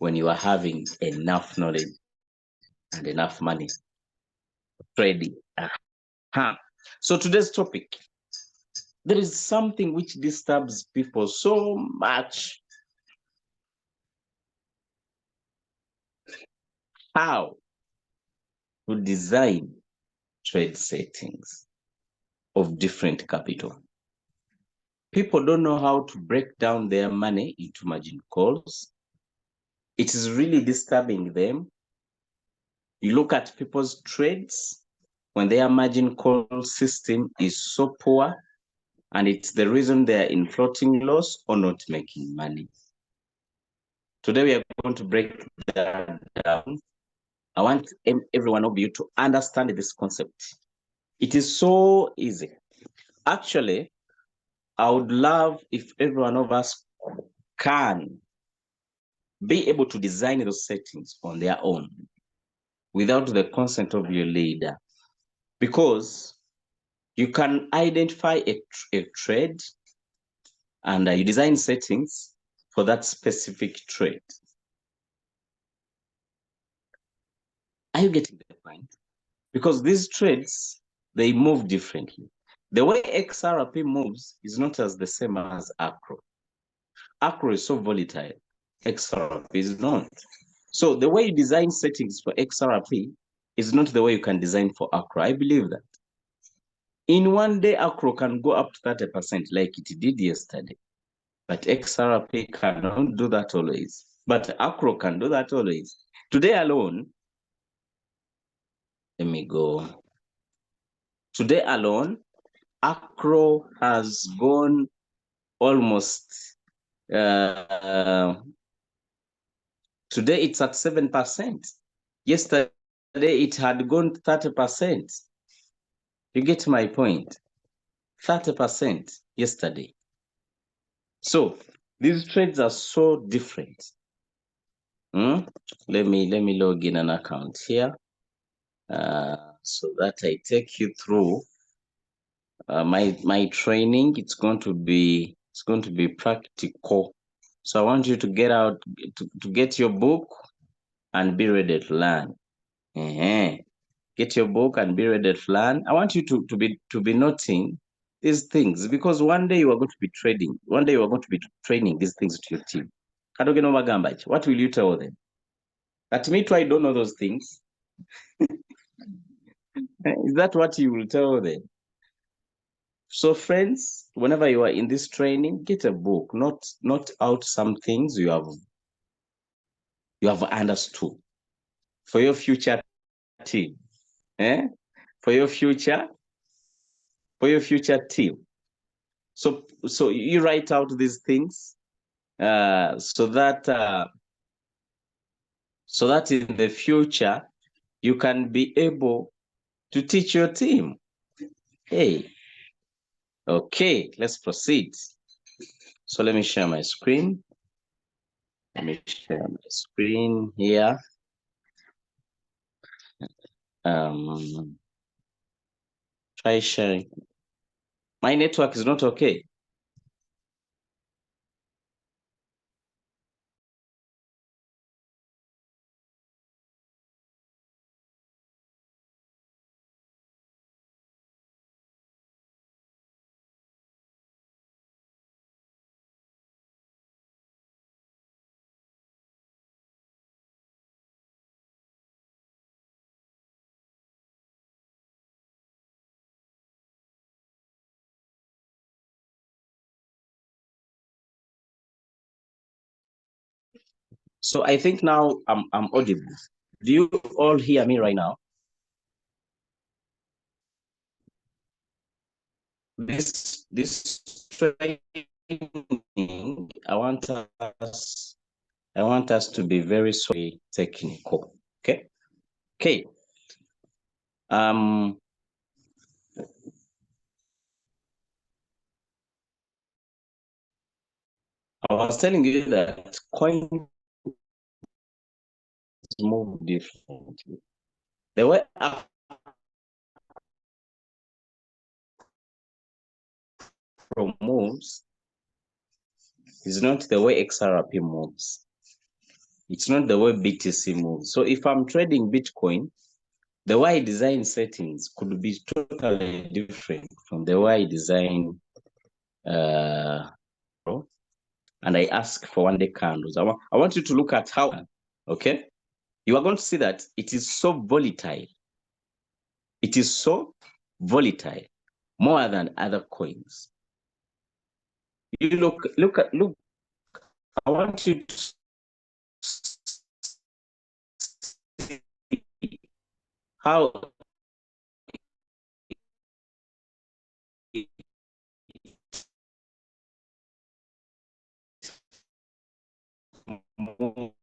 when you are having enough knowledge and enough money trading. So today's topic, there is something which disturbs people so much. How to design trade settings of different capital. People don't know how to break down their money into margin calls. It is really disturbing them. You look at people's trades when their margin call system is so poor, and it's the reason they're in floating loss or not making money. Today we are going to break that down. I want every one of you to understand this concept. It is so easy. Actually, I would love if every one of us can be able to design those settings on their own without the consent of your leader, because you can identify a trade and you design settings for that specific trade. Are you getting the point? Because these trades, they move differently. The way XRP moves is not as the same as ACRO. ACRO is so volatile. XRP is not. So the way you design settings for XRP is not the way you can design for ACRO. I believe that. In one day, ACRO can go up to 30% like it did yesterday. But XRP cannot do that always. But ACRO can do that always. Today alone, let me go. Today alone, ACRO has gone almost, today it's at 7%. Yesterday it had gone 30%. You get my point? 30% yesterday. So these trades are so different. Let me log in an account here, so that I take you through my training. It's going to be practical. So I want you to get out to get your book and be ready to learn. Get your book and be ready to learn. I want you to be noting these things, because one day you are going to be trading. One day you are going to be training these things to your team. What will you tell them? That me too, I don't know those things. Is that what you will tell them? So friends, whenever you are in this training, get a book, not out some things you have understood for your future team. For your future team. So you write out these things, so that in the future you can be able to teach your team. Hey, okay, let's proceed. So let me share my screen. Let me share my screen here. Try sharing. My network is not okay. So I think now I'm audible. Do you all hear me right now? This training, I want us to be very technical. Okay. I was telling you that coins move differently. The way Afro moves is not the way XRP moves. It's not the way BTC moves. So if I'm trading Bitcoin, the way I design settings could be totally different from the way I design and I ask for 1 day candles. I want you to look at how, okay? You are going to see that it is so volatile. It is so volatile, more than other coins. You look, I want you to see how it moves.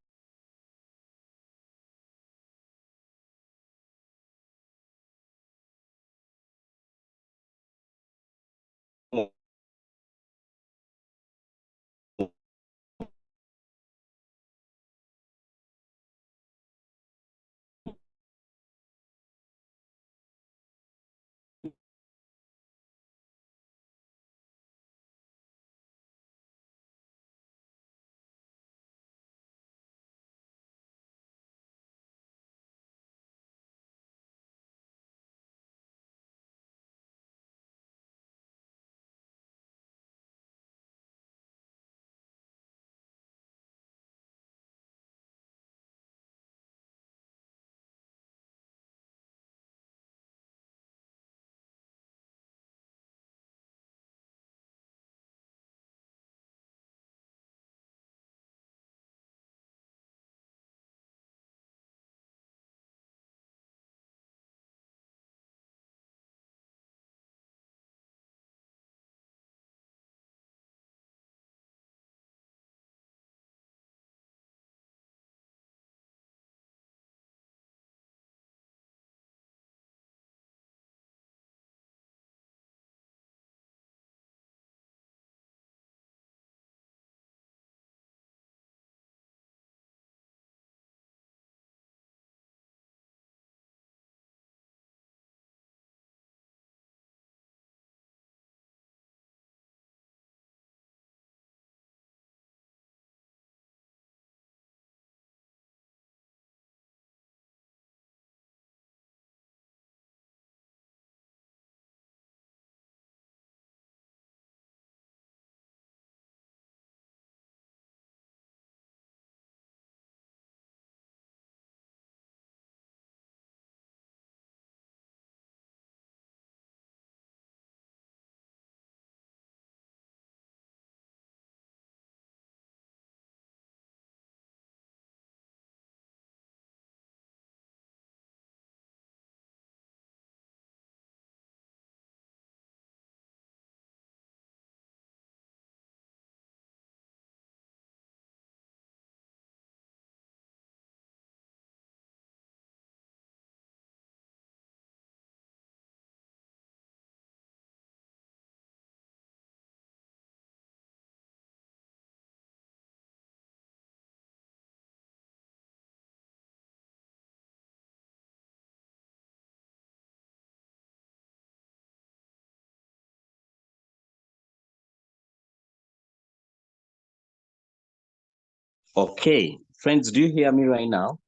Okay, friends, do you hear me right now?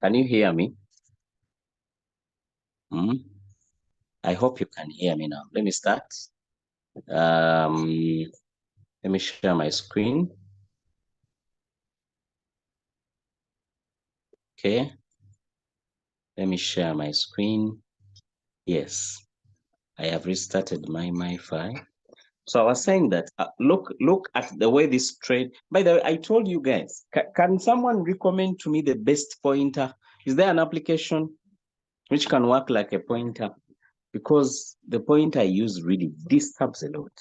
Can you hear me? Hmm? I hope you can hear me now. Let me start. Let me share my screen. Okay. Let me share my screen. Yes, I have restarted my MiFi. So I was saying that look at the way this trade. By the way, I told you guys, can someone recommend to me the best pointer? Is there an application which can work like a pointer? Because the pointer I use really disturbs a lot.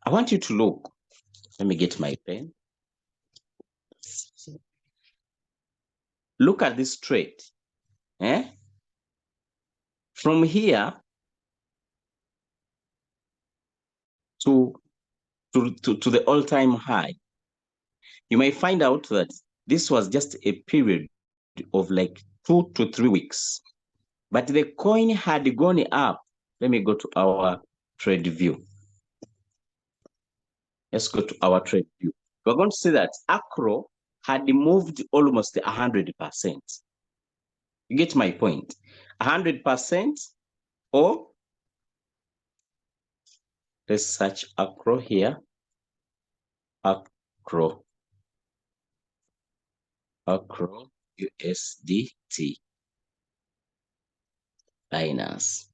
I want you to look. Let me get my pen. Look at this trade. Eh? From here to the all-time high, you may find out that this was just a period of like 2 to 3 weeks. But the coin had gone up. Let me go to our trade view. Let's go to our trade view. We're going to see that Acro had moved almost 100%. You get my point? 100%, or let's search acro here. Acro USDT Binance.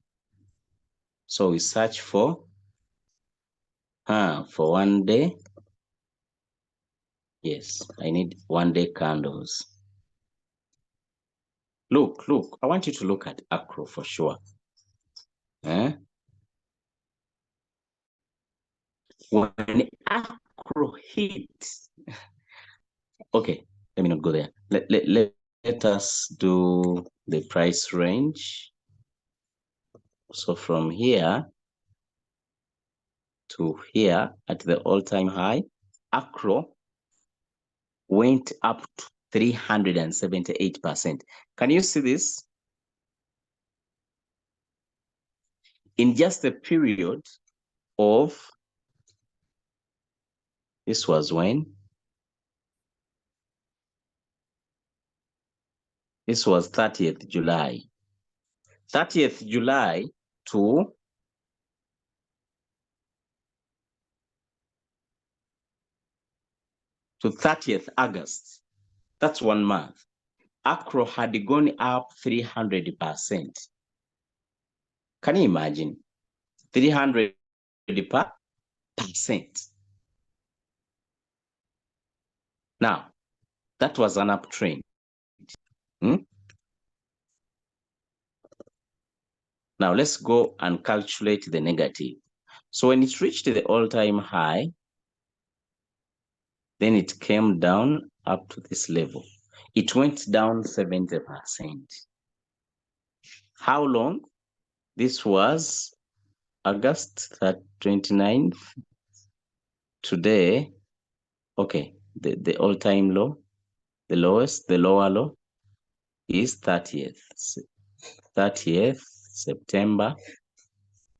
So we search for 1 day. Yes, I need 1 day candles. Look, I want you to look at acro for sure. When acro hits, okay, let me not go there. Let us do the price range. So from here to here at the all-time high, acro went up to 378%. Can you see this? In just a period of, this was when? This was 30th July. 30th July to 30th August. That's 1 month. Acro had gone up 300%. Can you imagine? 300%. Now, that was an uptrend. Now, let's go and calculate the negative. So when it reached the all-time high, then it came down up to this level. It went down 70%. How long? This was August 29th. Today, okay, the all-time low, the lower low is 30th September.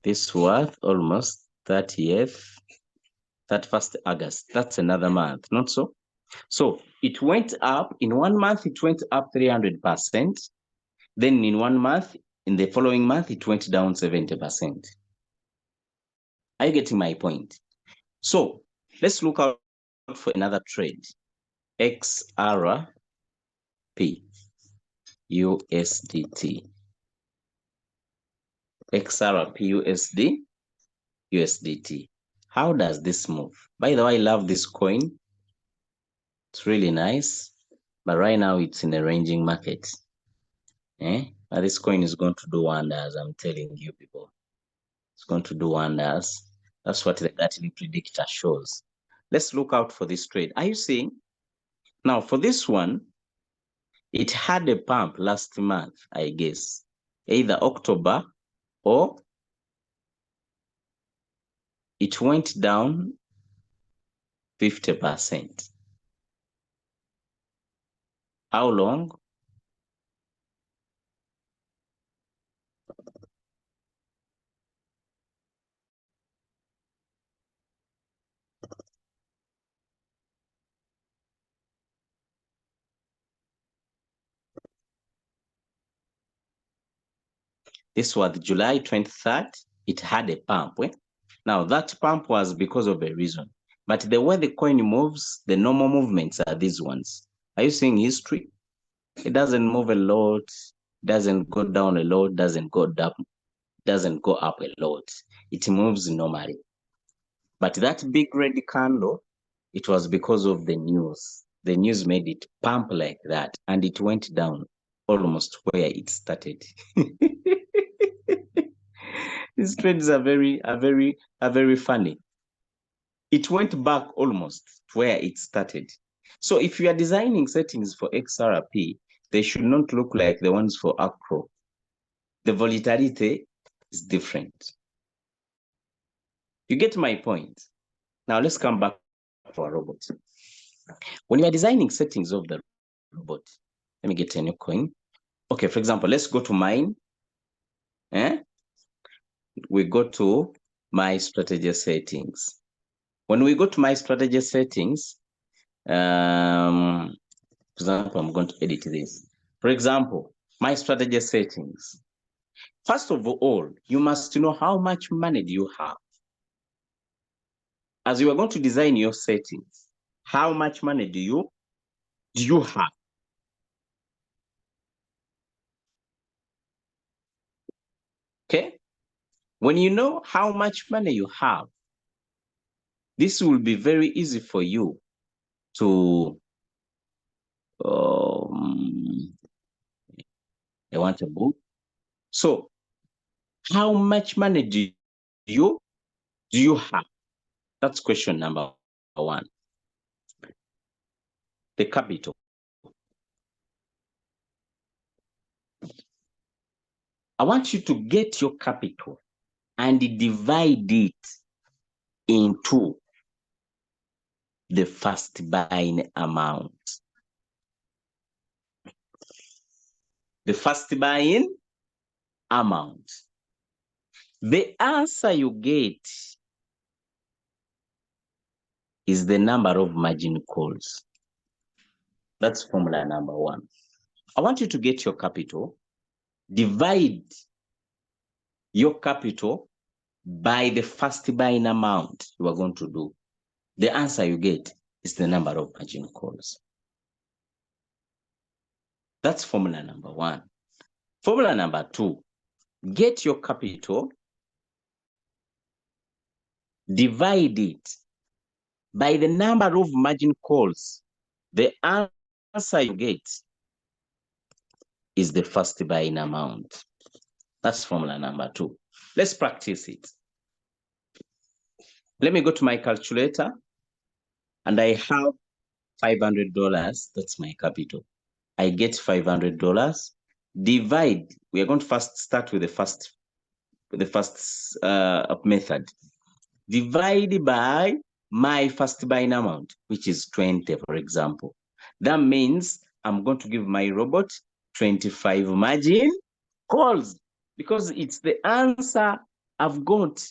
This was almost 31st August. That's another month, not so? So it went up, in 1 month, it went up 300%. Then in 1 month, in the following month, it went down 70%. Are you getting my point? So let's look out for another trade. XRP USDT. XRP USDT. How does this move? By the way, I love this coin. It's really nice, but right now it's in a ranging market. But this coin is going to do wonders, I'm telling you people. It's going to do wonders. That's what the Gartner predictor shows. Let's look out for this trade. Are you seeing? Now, for this one, it had a pump last month, I guess, either October, or it went down 50%. How long? This was July 23rd. It had a pump. Now, that pump was because of a reason. But the way the coin moves, the normal movements are these ones. Are you seeing history? It doesn't move a lot, doesn't go down a lot, doesn't go up a lot. It moves normally. But that big red candle, it was because of the news. The news made it pump like that, and it went down almost where it started. These trades are very funny. It went back almost to where it started. So if you are designing settings for XRP, they should not look like the ones for Acro. The volatility is different. You get my point? Now let's come back to our robot. When you are designing settings of the robot, let me get a new coin. Okay, for example, let's go to mine. We go to my strategy settings. When we go to my strategy settings, For example, I'm going to edit this. For example, my strategy settings. First of all, you must know how much money do you have. As you are going to design your settings, how much money do you have? Okay? When you know how much money you have, this will be very easy for you to I want a book. So how much money do you have? That's question number one. The capital. I want you to get your capital and divide it into the first buying amount. The first buying amount. The answer you get is the number of margin calls. That's formula number one. I want you to get your capital, divide your capital by the first buying amount you are going to do. The answer you get is the number of margin calls. That's formula number one. Formula number two, get your capital, divide it by the number of margin calls. The answer you get is the first buying amount. That's formula number two. Let's practice it. Let me go to my calculator and I have $500. That's my capital. I get $500. Divide. We are going to first start with the first method. Divide by my first buying amount, which is 20, for example. That means I'm going to give my robot 25 margin calls because it's the answer I've got.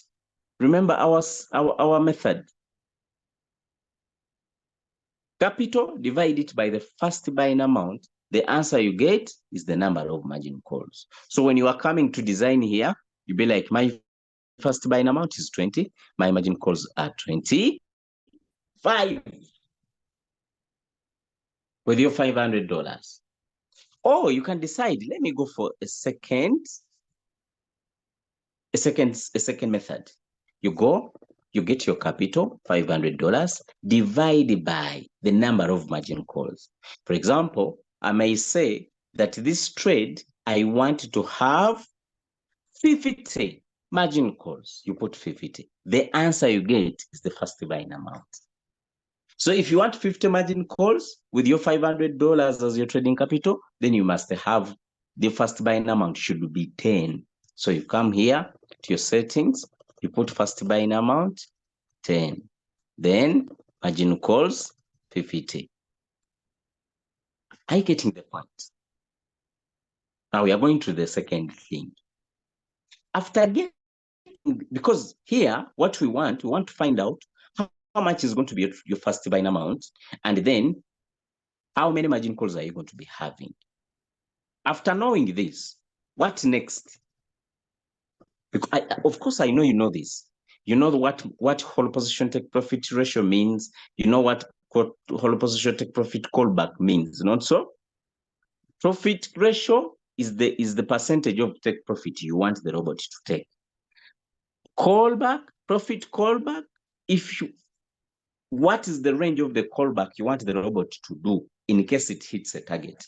Remember our method. Capital, divide it by the first buying amount. The answer you get is the number of margin calls. So when you are coming to design here, you'll be like, my first buying amount is 20. My margin calls are 25. With your $500. Or you can decide, let me go for a second method. You get your capital, $500, divide by the number of margin calls. For example, I may say that this trade, I want to have 50 margin calls. You put 50. The answer you get is the first buying amount. So if you want 50 margin calls with your $500 as your trading capital, then you must have the first buying amount should be 10. So you come here to your settings, you put first buying amount 10. Then margin calls 50. Are you getting the point? Now we are going to the second thing. After getting, because here what we want to find out how much is going to be your first buying amount, and then how many margin calls are you going to be having? After knowing this, what next? Because of course, I know you know this. You know what whole position take profit ratio means. You know what whole position take profit callback means, not so? Profit ratio is the percentage of take profit you want the robot to take. Callback, profit callback, what is the range of the callback you want the robot to do in case it hits a target?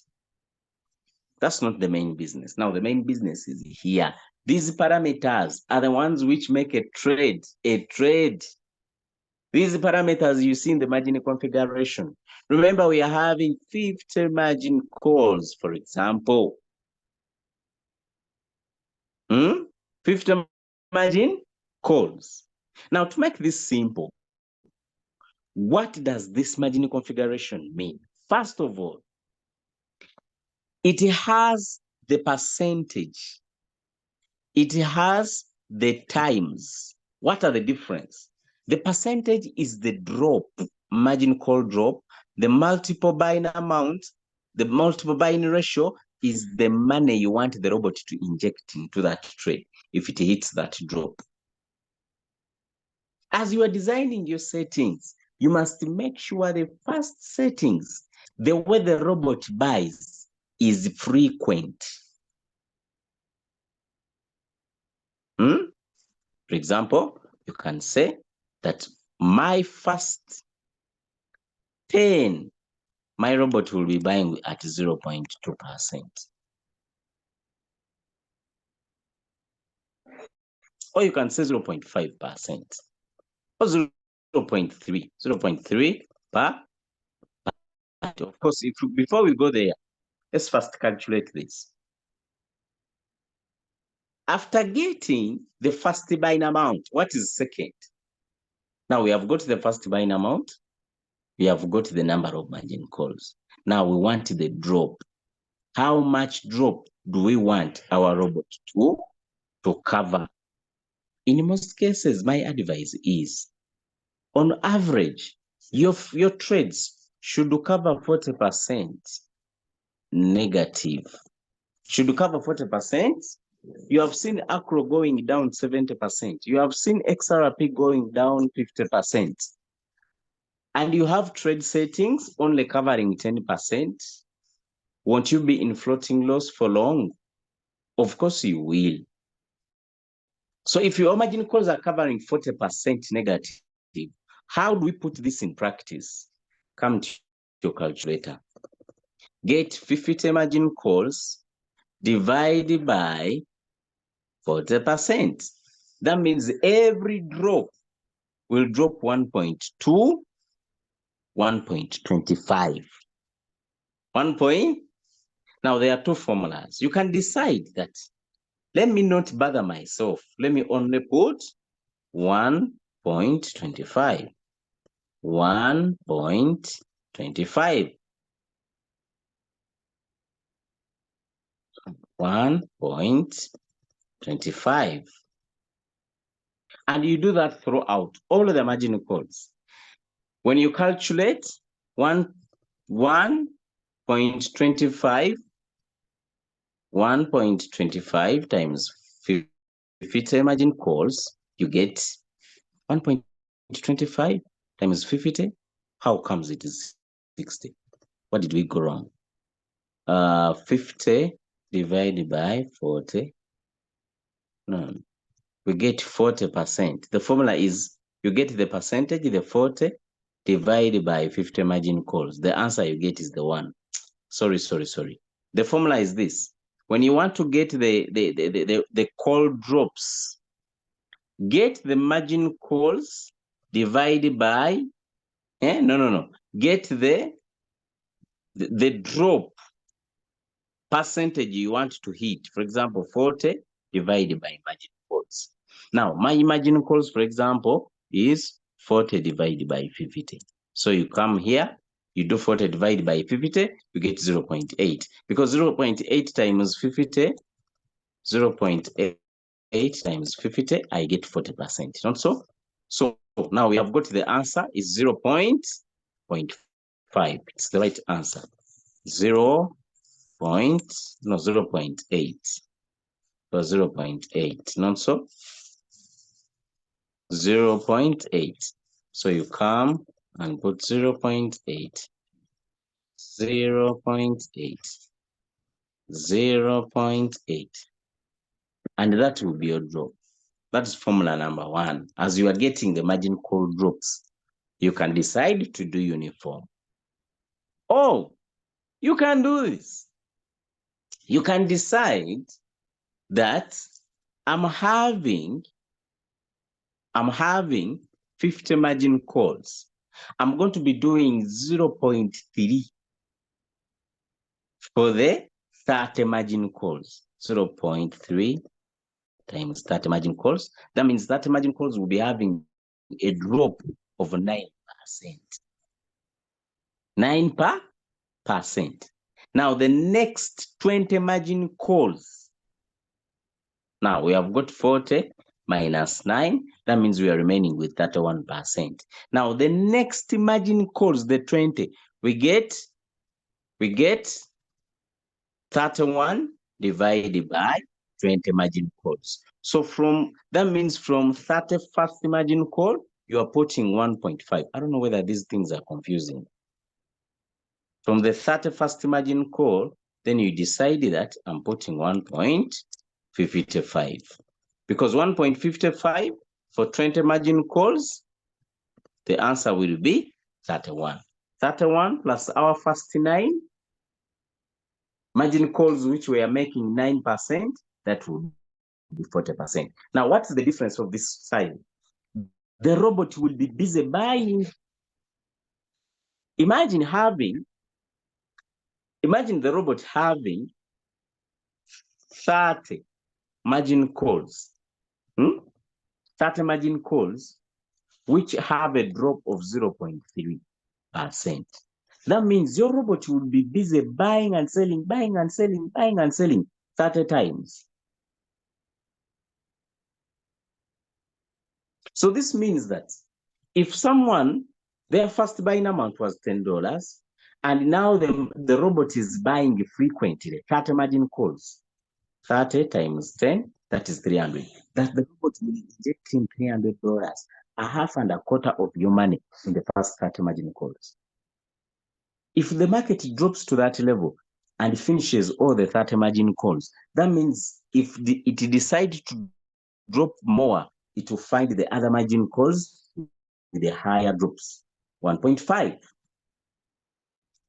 That's not the main business. Now, the main business is here. These parameters are the ones which make a trade a trade. These parameters you see in the margin configuration. Remember, we are having 50 margin calls, for example. 50 margin calls. Now, to make this simple, what does this margin configuration mean? First of all, it has the percentage. It has the times. What are the difference? The percentage is the drop, margin call drop, the multiple buying amount, The multiple buying ratio is the money you want the robot to inject into that trade if it hits that drop. As you are designing your settings, you must make sure the first settings, the way the robot buys, is frequent. For example, you can say that my first 10, my robot will be buying at 0.2%. Or you can say 0.5%. Or 0.3, 0.3 per. Of course, before we go there, let's first calculate this. After getting the first buying amount, what is second? Now we have got the first buying amount. We have got the number of margin calls. Now we want the drop. How much drop do we want our robot to cover? In most cases, my advice is, on average, your trades should cover 40% negative. Should cover 40%. You have seen Acro going down 70%. You have seen XRP going down 50%. And you have trade settings only covering 10%. Won't you be in floating loss for long? Of course you will. So if your margin calls are covering 40% negative, how do we put this in practice? Come to your calculator. Get 50 margin calls, divide by 40%. That means every drop will drop 1.2, 1.25. 1 point. Now there are two formulas. You can decide that, let me not bother myself. Let me only put 1.25. 1.25. 1.25. And you do that throughout all of the margin calls. When you calculate 1.25, 1.25 times 50 margin calls, you get 1.25 times 50. How comes it is 60? What did we go wrong? 50 divided by 40. No, we get 40%. The formula is you get the percentage, the 40, divided by 50 margin calls. The answer you get is the 1. Sorry. The formula is this. When you want to get the call drops, get the margin calls divided by, get the drop percentage you want to hit. For example, 40 divided by margin calls. Now, my margin calls, for example, is 40 divided by 50. So you come here, you do 40 divided by 50, you get 0.8. Because 0.8 times 50, 0.8 times 50, I get 40%. Not so? So now we have got the answer is 0.5. It's the right answer. 0.8. So 0.8. Not so? 0.8. So you come and put 0.8. 0.8. 0.8. And that will be your drop. That's formula number 1. As you are getting the margin call drops, you can decide to do uniform. Oh, you can do this. You can decide that I'm having 50 margin calls. I'm going to be doing 0.3 for the 30 margin calls. 0.3 times 30 margin calls. That means 30 margin calls will be having a drop of 9%. 9%. Now the next 20 margin calls. Now we have got 40 minus 9. That means we are remaining with 31%. Now the next margin calls, the 20, we get We get 31 divided by 20 margin calls. So that means from 31st margin call, you are putting 1.5. I don't know whether these things are confusing. From the 31st margin call, then you decide that I'm putting 1.55. Because 1.55 for 20 margin calls, the answer will be 31. 31 plus our first 9 margin calls, which we are making 9%, that would be 40%. Now, what's the difference of this side? The robot will be busy buying. Imagine the robot having 30 margin calls, 30 margin calls, which have a drop of 0.3%. That means your robot will be busy buying and selling, buying and selling, buying and selling 30 times. So this means that if someone, their first buying amount was $10, and now the robot is buying frequently, 30 margin calls, 30 times 10, that is 300. That the robot will inject in $300, a half and a quarter of your money in the first 30 margin calls. If the market drops to that level and finishes all the 30 margin calls, that means if it decides to drop more, it will find the other margin calls with the higher drops, 1.5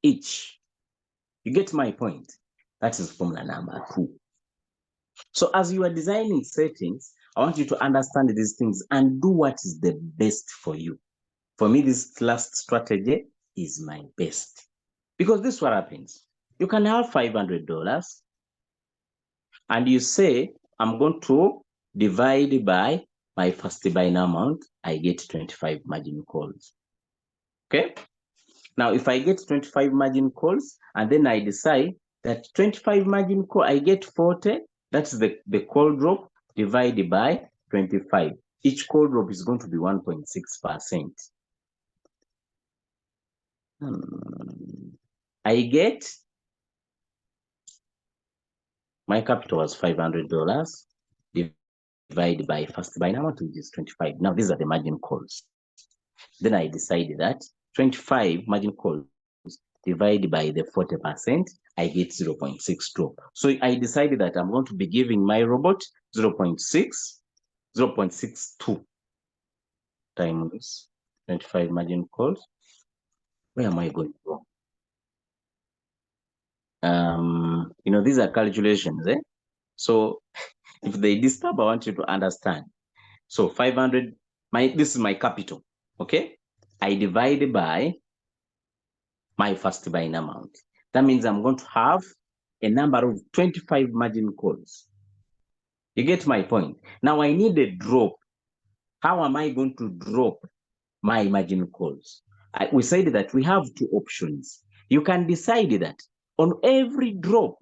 each. You get my point? That is formula number 2. So as you are designing settings, I want you to understand these things and do what is the best for you. For me, this last strategy is my best. Because this is what happens. You can have $500 and you say, I'm going to divide by my first buying amount, I get 25 margin calls. Okay? Now, if I get 25 margin calls and then I decide that 25 margin call, I get 40, that's the call drop divided by 25. Each call drop is going to be 1.6%. I get, my capital was $500 divided by first buying amount, which is 25. Now, these are the margin calls. Then I decided that 25 margin calls divided by the 40%, I get 0.6 drop. So I decided that I'm going to be giving my robot 0.62 times 25 margin calls. Where am I going wrong? These are calculations, eh? So if they disturb, I want you to understand. So 500, this is my capital, okay? I divide by my first buying amount. That means I'm going to have a number of 25 margin calls. You get my point? Now I need a drop. How am I going to drop my margin calls? We said that we have 2 options. You can decide that on every drop,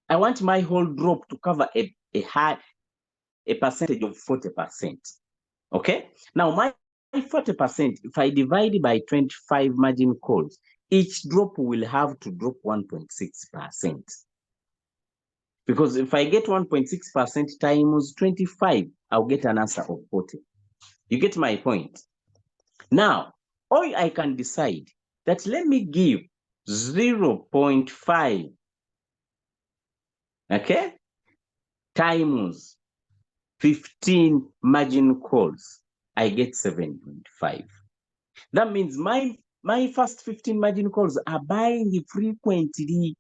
I want my whole drop to cover a percentage of 40%. Okay? Now my 40%, if I divide by 25 margin calls, each drop will have to drop 1.6%. Because if I get 1.6% times 25, I'll get an answer of 40. You get my point? Now, or I can decide that let me give 0.5, okay, times 15 margin calls, I get 7.5. That means my first 15 margin calls are buying frequently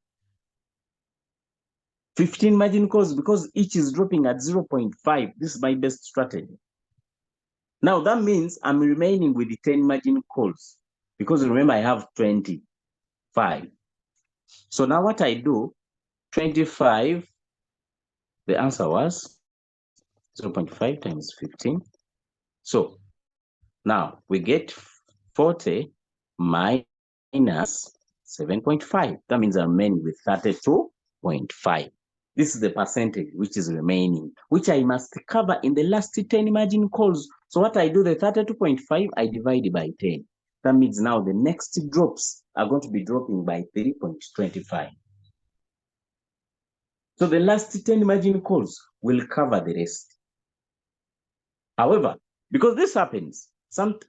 15 margin calls because each is dropping at 0.5. This is my best strategy. Now that means I'm remaining with the 10 margin calls because remember I have 25. So now what I do, 25, the answer was 0.5 times 15. So now we get 40 minus 7.5. That means I'm remaining with 32.5. This is the percentage which is remaining, which I must cover in the last 10 margin calls. So what I do, the 32.5, I divide by 10. That means now the next drops are going to be dropping by 3.25. So the last 10 margin calls will cover the rest. However, because this happens,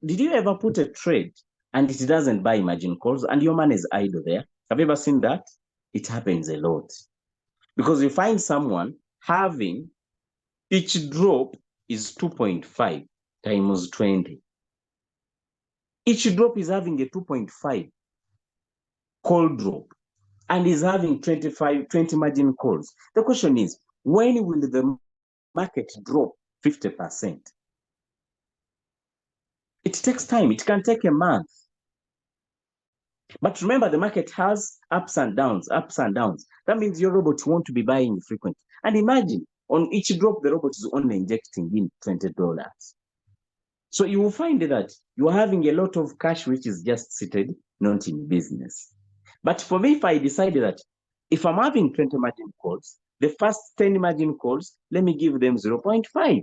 did you ever put a trade and it doesn't buy margin calls and your money is idle there? Have you ever seen that? It happens a lot. Because you find someone having each drop is 2.5 times 20. Each drop is having a 2.5 call drop and is having 20 margin calls. The question is, when will the market drop 50%? It takes time. It can take a month. But remember, the market has ups and downs, ups and downs. That means your robot won't be buying frequently. And imagine, on each drop, the robot is only injecting in $20. So you will find that you are having a lot of cash which is just seated, not in business. But for me, if I decided that if I'm having 20 margin calls, the first 10 margin calls, let me give them 0.5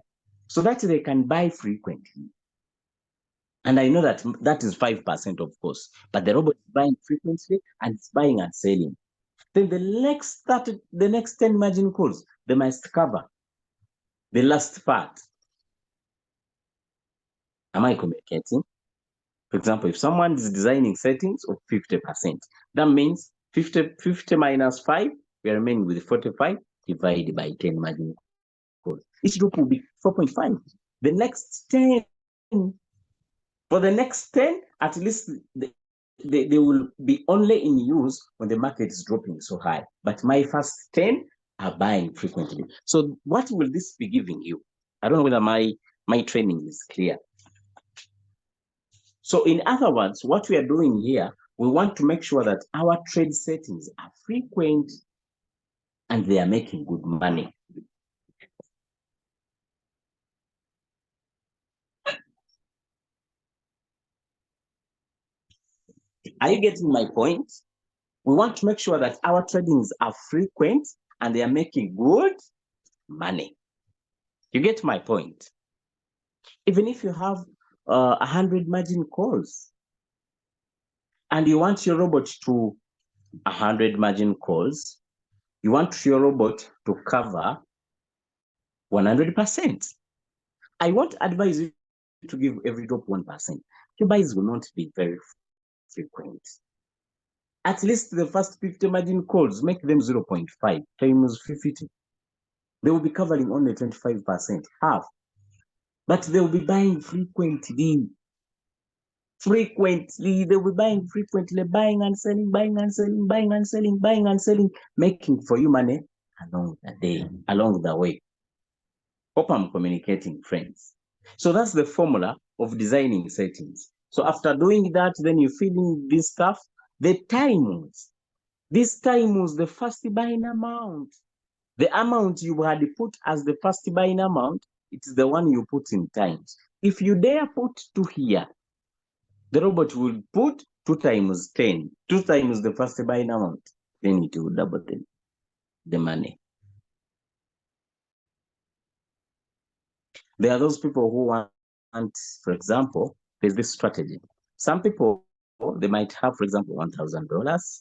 so that they can buy frequently. And I know that that is 5%, of course, but the robot is buying frequently and it's buying and selling. Then the next 10 margin calls, they must cover the last part. Am I communicating? For example, if someone is designing settings of 50%, that means 50 minus 5, we are remaining with 45 divided by 10 margin calls. Each group will be 4.5. The next 10, for the next 10, at least they will be only in use when the market is dropping so high. But my first 10 are buying frequently. So what will this be giving you? I don't know whether my training is clear. So in other words, what we are doing here, we want to make sure that our trade settings are frequent and they are making good money. Are you getting my point? We want to make sure that our tradings are frequent and they are making good money. You get my point? Even if you have 100 margin calls and you want your robot to 100 margin calls, you want your robot to cover 100%. I won't advise you to give every drop 1%. Your buys will not be very frequent. At least the first 50 margin calls, make them 0.5 times 50. They will be covering only 25%, half. But they will be buying frequently. They will be buying frequently, buying and selling, buying and selling, buying and selling, buying and selling, making for you money along the day, along the way. Hope I'm communicating, friends. So that's the formula of designing settings. So after doing that, then you fill in this stuff, the timings. This time was the first buying amount. The amount you had put as the first buying amount, it's the one you put in times. If you dare put 2 here, the robot will put 2 times 10, 2 times the first buying amount, then it will double the money. There are those people who want, for example, there's this strategy. Some people, they might have, for example, $1,000,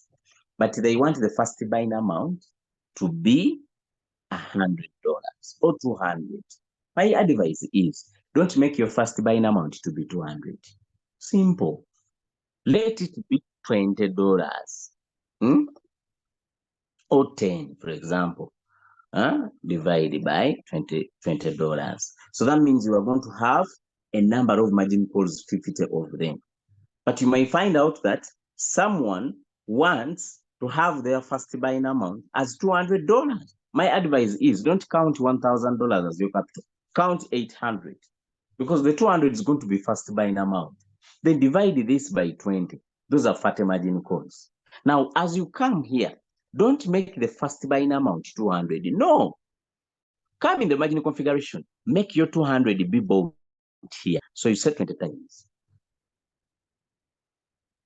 but they want the first buying amount to be $100 or 200. My advice is, don't make your first buying amount to be 200. Simple. Let it be $20 or 10, for example. Divided by $20. So that means you are going to have a number of margin calls, 50 of them. But you may find out that someone wants to have their first buying amount as $200. My advice is, don't count $1,000 as your capital. Count 800 because the 200 is going to be first buying amount. Then divide this by 20. Those are 40 margin calls. Now, as you come here, don't make the first buying amount 200. No. Come in the margin configuration. Make your 200 be bold here. So you set 20 times.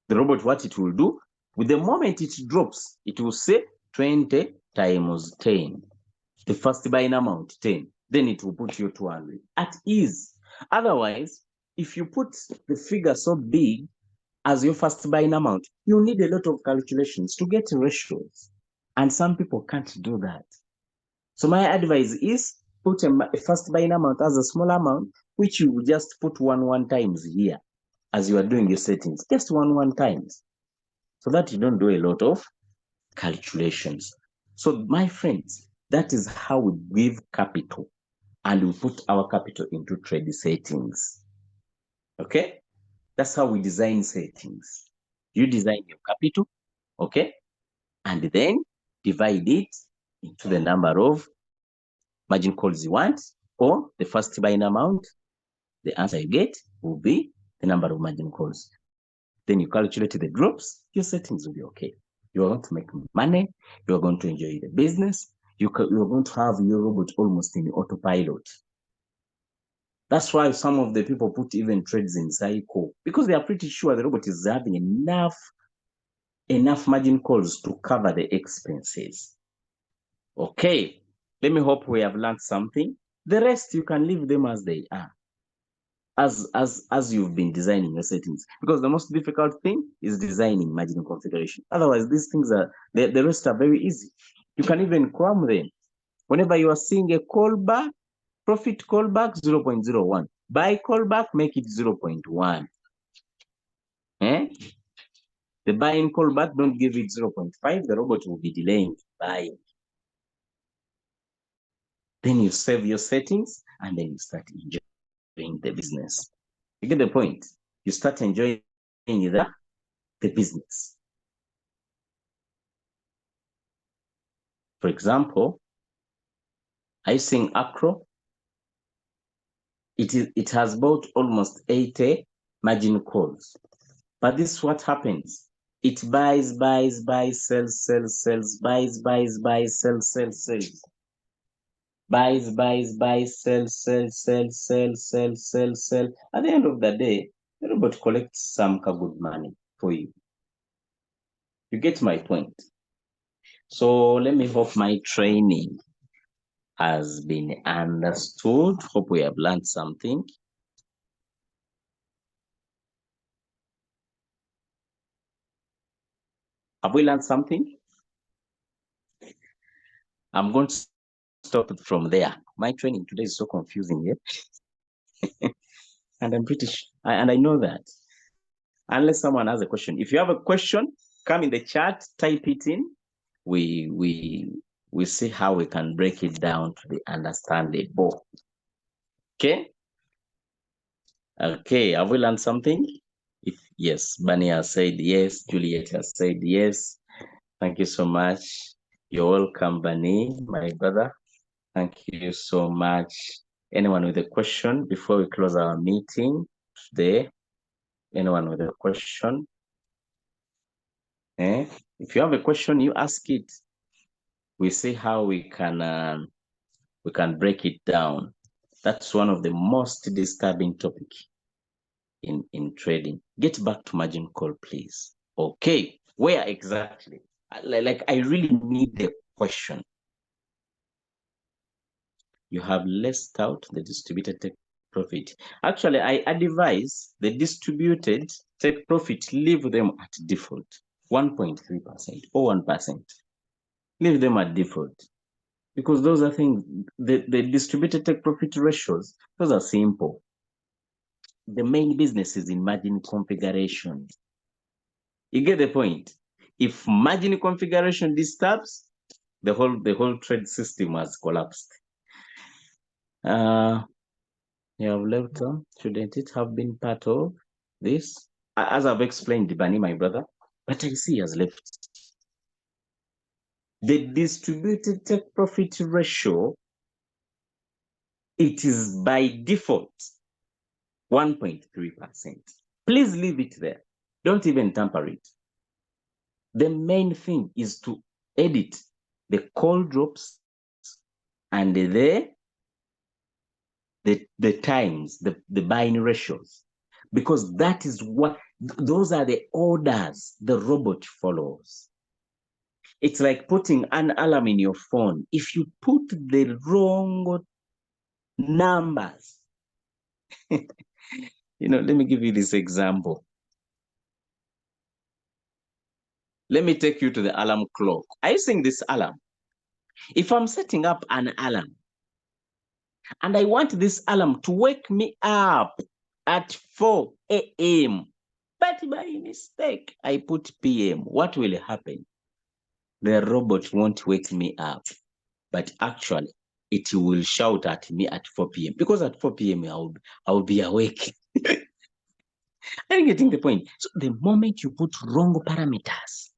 The robot, what it will do, with the moment it drops, it will say 20 times 10. The first buying amount, 10. Then it will put you 200 at ease. Otherwise, if you put the figure so big, as your first buying amount, you need a lot of calculations to get ratios. And some people can't do that. So my advice is put a first buying amount as a small amount, which you just put one times here as you are doing your settings, just one times, so that you don't do a lot of calculations. So my friends, that is how we give capital, and we put our capital into trade settings. Okay? That's how we design settings. You design your capital, okay? And then divide it into the number of margin calls you want, or the first buying amount. The answer you get will be the number of margin calls. Then you calculate the drops, your settings will be okay. You are going to make money, you are going to enjoy the business, you are going to have your robot almost in autopilot. That's why some of the people put even trades in cycle, because they are pretty sure the robot is having enough margin calls to cover the expenses. Okay, let me hope we have learned something. The rest, you can leave them as they are, as you've been designing your settings, because the most difficult thing is designing margin configuration. Otherwise, these things are, the rest are very easy. You can even cram them. Whenever you are seeing a callback, profit callback 0.01, buy callback, make it 0.1. The buying callback, don't give it 0.5, the robot will be delaying buying. Then you save your settings, and then you start enjoying the business. You get the point? You start enjoying the business. For example, are you seeing Acro? It has bought almost 80 margin calls. But this is what happens. It buys, sells, buys, sells, sells. Buys, sell. At the end of the day, the robot collects some good money for you. You get my point? So let me hope my training has been understood. Hope we have learned something. Have we learned something? I'm going to stop it from there. My training today is so confusing, yeah? And I'm pretty sure, and I know that. Unless someone has a question. If you have a question, come in the chat, type it in. We see how we can break it down to the understandable. Okay? Okay, have we learned something? If yes, Bunny has said yes, Juliet has said yes. Thank you so much. You're welcome, Bunny, my brother. Thank you so much. Anyone with a question before we close our meeting today? Anyone with a question? If you have a question, you ask it. We see how we can break it down. That's one of the most disturbing topic in trading. Get back to margin call, please. Okay, where exactly? Like I really need the question. You have left out the distributed take profit. Actually, I advise the distributed take profit, leave them at default, 1.3% or 1%. Leave them at default. Because those are things, the distributed take profit ratios, those are simple. The main business is in margin configuration. You get the point? If margin configuration disturbs, the whole trade system has collapsed. You have left them. Shouldn't it have been part of this? As I've explained, Bani, my brother, but I see he has left. The distributed take profit ratio, it is by default 1.3%. Please leave it there. Don't even tamper it. The main thing is to edit the call drops and the times, the buying ratios, because that is what, those are the orders the robot follows. It's like putting an alarm in your phone. If you put the wrong numbers, let me give you this example. Let me take you to the alarm clock. Are you seeing this alarm? If I'm setting up an alarm and I want this alarm to wake me up at 4 a.m., but by mistake I put p.m., what will happen? The robot won't wake me up, but actually it will shout at me at 4 p.m. because at 4 p.m. I'll be awake. Are you getting the point? So the moment you put wrong parameters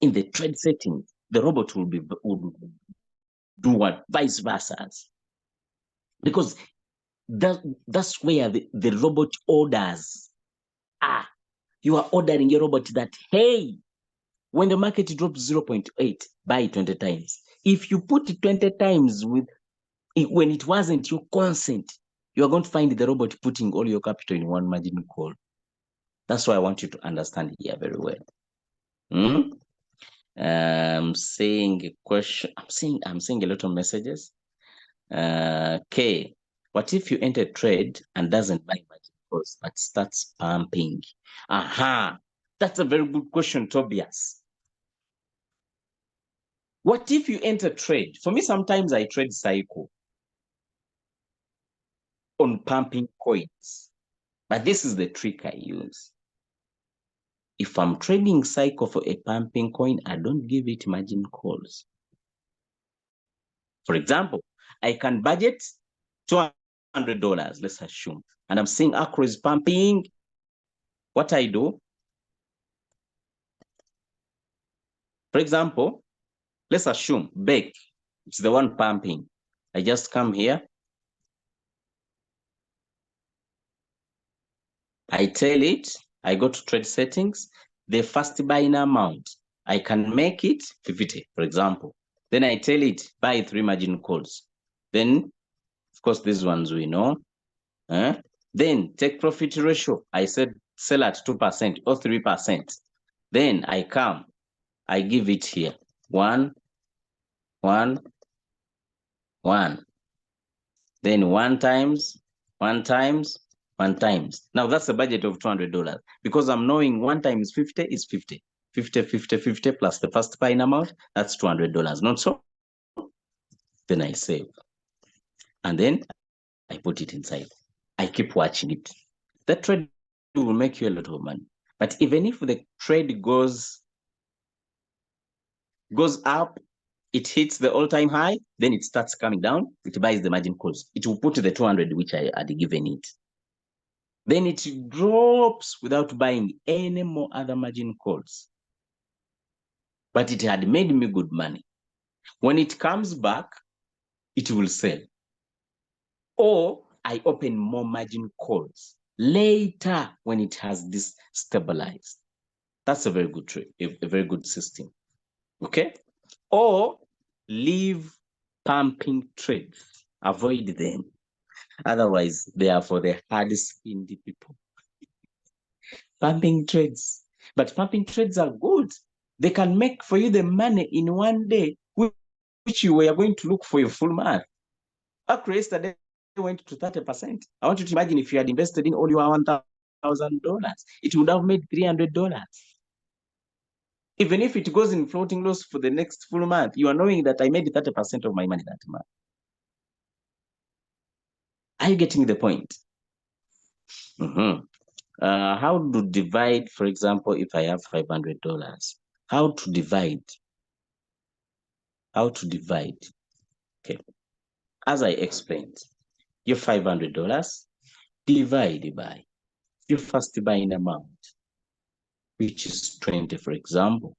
in the trade settings, the robot will do what? Vice versa. Because that's where the robot orders are. You are ordering your robot that, hey, when the market drops 0.8, buy 20 times. If you put it 20 times when it wasn't your consent, you are going to find the robot putting all your capital in one margin call. That's why I want you to understand here very well. Saying a question. I'm seeing a lot of messages. K, what if you enter trade and doesn't buy margin calls but starts pumping? Aha, that's a very good question, Tobias. What if you enter trade? For me, sometimes I trade cycle on pumping coins, but this is the trick I use. If I'm trading cycle for a pumping coin, I don't give it margin calls. For example, I can budget $200, let's assume, and I'm seeing Acro is pumping. What I do, for example, let's assume Beck, it's the one pumping. I just come here. I tell it, I go to trade settings, the first buying amount, I can make it 50, for example. Then I tell it, buy 3 margin calls. Then, of course, these ones we know. Then take profit ratio, I said sell at 2% or 3%. Then I come, I give it here, 1, 1, 1. Then 1 times, 1 times, 1 times. Now that's a budget of $200 because I'm knowing 1 times 50 is 50. 50, 50, 50 plus the first buying amount, that's $200. Not so? Then I save. And then I put it inside. I keep watching it. That trade will make you a lot of money. But even if the trade goes up, it hits the all-time high, then it starts coming down, it buys the margin calls. It will put the 200 which I had given it. Then it drops without buying any more other margin calls. But it had made me good money. When it comes back, it will sell. Or I open more margin calls later when it has this stabilized. That's a very good trade, a very good system. Okay? Or leave pumping trades. Avoid them. Otherwise, they are for the hard-skinned people. Pumping trades. But pumping trades are good. They can make for you the money in one day, which you were going to look for a full month. Acro yesterday went to 30%. I want you to imagine if you had invested in all your $1,000, it would have made $300. Even if it goes in floating loss for the next full month, you are knowing that I made 30% of my money that month. Are you getting the point? How to divide, for example, if I have $500? How to divide? How to divide? Okay. As I explained, your $500 divide by your first buying amount, which is 20, for example.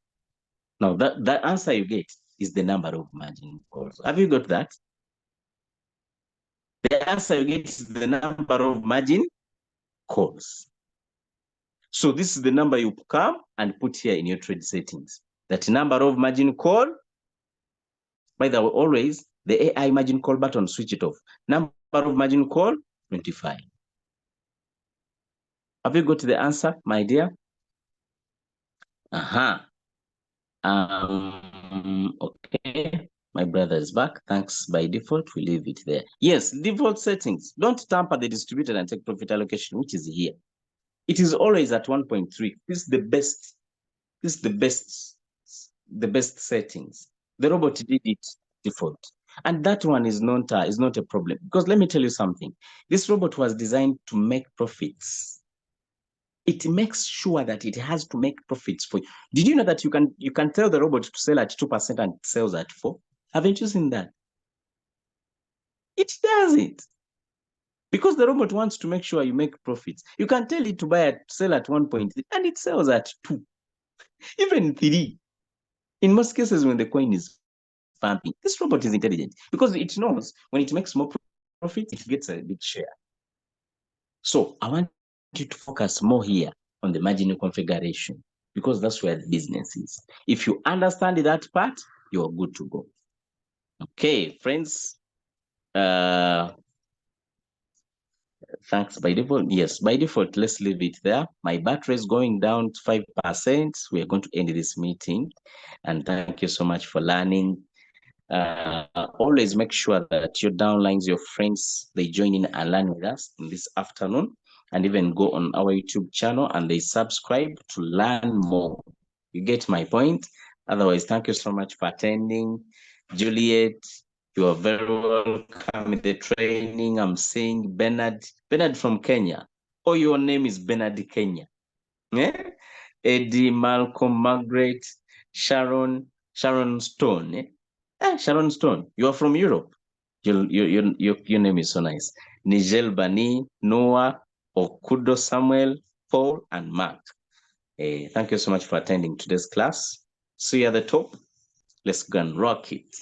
Now, that answer you get is the number of margin calls. Have you got that? The answer you get is the number of margin calls. So this is the number you come and put here in your trade settings. That number of margin call, by the way, always the AI margin call button, switch it off. Number of margin call, 25. Have you got the answer, my dear? Okay, my brother is back. Thanks. By default, we leave it there. Yes, default settings. Don't tamper the distributed and take profit allocation, which is here. It is always at 1.3. This is the best. This is the best the best settings. The robot did it default. And that one is not a problem. Because let me tell you something. This robot was designed to make profits. It makes sure that it has to make profits for you. Did you know that you can tell the robot to sell at 2% and it sells at 4%? Haven't you seen that? It does it. Because the robot wants to make sure you make profits. You can tell it to sell at 1.3 and it sells at 2, even 3. In most cases, when the coin is pumping, this robot is intelligent because it knows when it makes more profit, it gets a big share. So I want you to focus more here on the marginal configuration because that's where the business is. If you understand that part, you're good to go. Okay, friends. Thanks. By default, yes, by default, let's leave it there. My battery is going down to 5%. We are going to end this meeting. And thank you so much for learning. Always make sure that your downlines, your friends, they join in and learn with us in this afternoon, and even go on our YouTube channel and they subscribe to learn more. You get my point? Otherwise, thank you so much for attending. Juliet, you are very welcome in the training. I'm seeing Bernard from Kenya. Oh, your name is Bernard Kenya. Yeah? Eddie, Malcolm, Margaret, Sharon Stone. Sharon Stone, you are from Europe. Your name is so nice. Nigel Bani, Noah, Okudo Samuel, Paul, and Mark. Thank you so much for attending today's class. See you at the top. Let's go and rock it.